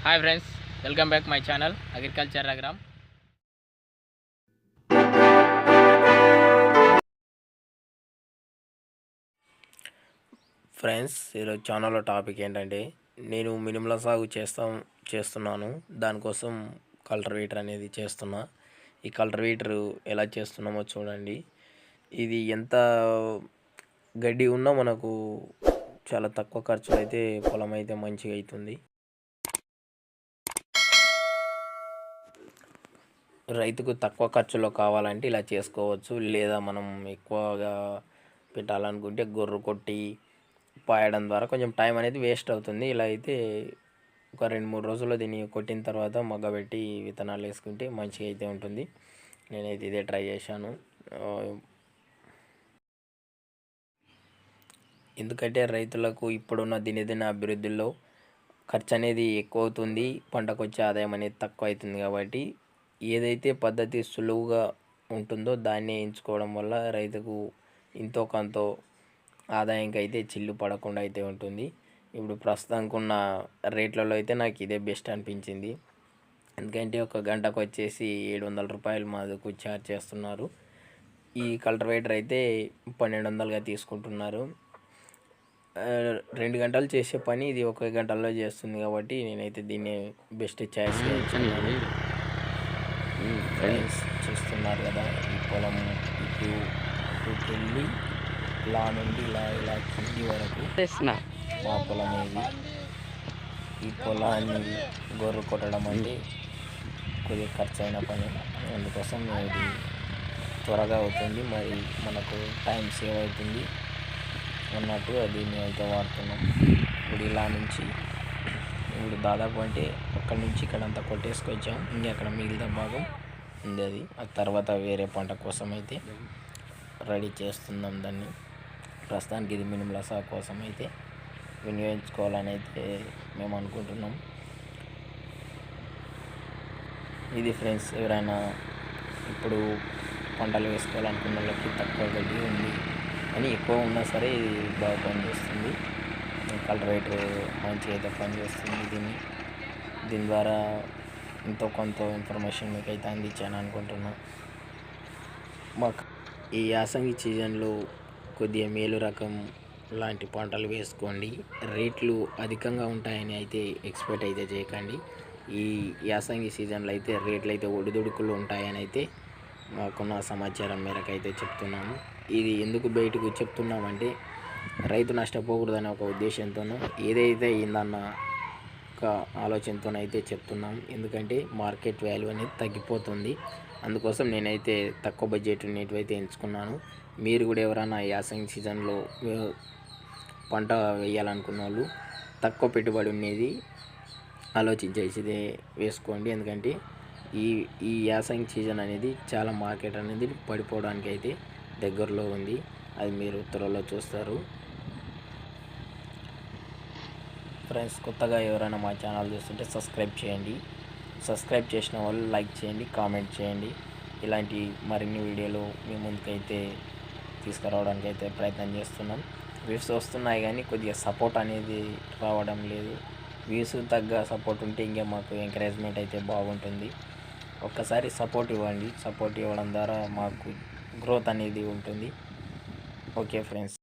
Hi friends, welcome back my channel agriculture Raghuram. Friends, ఈరోజు ఛానల్లో topic ఏంటంటే నేను మినుముల సాగు చేస్తున్నాను. దానికోసం కల్టివేటర్ అనేది చేస్తున్నా. ఈ కల్టివేటర్ ఎలా చేస్తున్నామో చూడండి. ఇది ఎంత గడ్డి ఉన్నా మనకు చాలా తక్కువ ఖర్చులో అయితే పొలం అయితే మంచిగా అవుతుంది. రైతుకు తక్కువ ఖర్చులో కావాలంటే ఇలా చేసుకోవచ్చు. లేదా మనం ఎక్కువగా పెట్టాలనుకుంటే గొర్రు కొట్టి పాయడం ద్వారా కొంచెం టైం అనేది వేస్ట్ అవుతుంది. ఇలా అయితే ఒక 2-3 రోజుల్లో దీన్ని కొట్టిన తర్వాత మగ్గబెట్టి విత్తనాలు వేసుకుంటే మంచిగా అయితే ఉంటుంది. నేనైతే ఇదే ట్రై చేశాను. ఎందుకంటే రైతులకు ఇప్పుడున్న దినదిన అభివృద్ధిలో ఖర్చు అనేది ఎక్కువ అవుతుంది, పంటకు వచ్చే ఆదాయం అనేది తక్కువ అవుతుంది. కాబట్టి ఏదైతే పద్ధతి సులువుగా ఉంటుందో దాన్ని ఎంచుకోవడం వల్ల రైతుకు ఇంతో కొంత ఆదాయంకి అయితే చిల్లు పడకుండా అయితే ఉంటుంది. ఇప్పుడు ప్రస్తుతానికి ఉన్న రేట్లలో అయితే నాకు ఇదే బెస్ట్ అనిపించింది. ఎందుకంటే ఒక గంటకు వచ్చేసి 700 రూపాయలు మాకు ఛార్జ్ చేస్తున్నారు. ఈ కల్టివేటర్ అయితే 1200గా తీసుకుంటున్నారు. 2 గంటలు చేసే పని ఇది 1 గంటల్లో చేస్తుంది. కాబట్టి నేనైతే దీన్ని బెస్ట్ ఛాయిస్ చేస్తున్నాను. ఫ్రెండ్స్, చూస్తున్నారు కదా, ఈ పొలం ఇటు వెళ్ళి ఇలా నుండి ఇలా కింది వరకు మా పొలం ఇది. ఈ పొలాన్ని గొర్రు కొట్టడం అంటే కొద్దిగా ఖర్చు అయిన పని. అందుకోసం ఇది త్వరగా అవుతుంది, మరి మనకు టైం సేవ్ అవుతుంది అన్నట్టుగా దీన్ని అయితే వాడుతున్నాం. ఇప్పుడు ఇలా నుంచి ఇప్పుడు దాదాపు అంటే అక్కడి నుంచి ఇక్కడంతా కొట్టేసుకొచ్చాం. ఇంకా అక్కడ మిగిలిన భాగం ఉంది, అది ఆ తర్వాత వేరే పంట కోసం అయితే రెడీ చేస్తున్నాం దాన్ని. ప్రస్తుతానికి ఇది మినుముల సాగు కోసం అయితే వినియోగించుకోవాలని అయితే మేము అనుకుంటున్నాం. ఇది ఫ్రెండ్స్, ఎవరైనా ఇప్పుడు పంటలు వేసుకోవాలనుకున్న వాళ్ళకి తక్కువ గడ్డి ఉంది అని ఎక్కువ ఉన్నా సరే ఇది బాగా పనిచేస్తుంది. కల్టివేటర్ మంచిగా అయితే పనిచేస్తుంది. దీని ద్వారా ఎంతో కొంత ఇన్ఫర్మేషన్ మీకు అయితే అందించాను అనుకుంటున్నాను. మాకు ఈ యాసంగి సీజన్లో కొద్దిగా మేలు రకం లాంటి పంటలు వేసుకోండి. రేట్లు అధికంగా ఉంటాయని అయితే ఎక్స్పెక్ట్ అయితే చేయకండి. ఈ యాసంగి సీజన్లో అయితే రేట్లు అయితే ఒడిదుడుకులు ఉంటాయని అయితే మాకున్న సమాచారం మేరకు అయితే చెప్తున్నాము. ఇది ఎందుకు బయటకు చెప్తున్నామంటే రైతు నష్టపోకూడదనే ఒక ఉద్దేశంతోనూ ఏదైతే అయిందన్న ఒక ఆలోచనతోనైతే చెప్తున్నాం. ఎందుకంటే మార్కెట్ వాల్యూ అనేది తగ్గిపోతుంది. అందుకోసం నేనైతే తక్కువ బడ్జెట్ నేటివైతే ఎంచుకున్నాను. మీరు కూడా ఎవరైనా యాసంగి సీజన్లో పంట వేయాలనుకున్న వాళ్ళు తక్కువ పెట్టుబడి ఉండేది ఆలోచించేసి వేసుకోండి. ఎందుకంటే ఈ యాసంగి సీజన్ అనేది చాలా మార్కెట్ అనేది పడిపోవడానికి అయితే దగ్గరలో ఉంది. అది మీరు త్వరలో చూస్తారు. ఫ్రెండ్స్, కొత్తగా ఎవరైనా మా ఛానల్ చూస్తుంటే సబ్స్క్రైబ్ చేయండి. సబ్స్క్రైబ్ చేసిన వాళ్ళు లైక్ చేయండి, కామెంట్ చేయండి. ఇలాంటి మరిన్ని వీడియోలు మీ ముందుకైతే తీసుకురావడానికి అయితే ప్రయత్నం చేస్తున్నాం. వ్యూస్ వస్తున్నాయి కానీ కొద్దిగా సపోర్ట్ అనేది రావడం లేదు. వ్యూస్ తగ్గ సపోర్ట్ ఉంటే ఇంకా మాకు ఎంకరేజ్మెంట్ అయితే బాగుంటుంది. ఒక్కసారి సపోర్ట్ ఇవ్వండి. సపోర్ట్ ఇవ్వడం ద్వారా మాకు గ్రోత్ అనేది ఉంటుంది. Okay friends.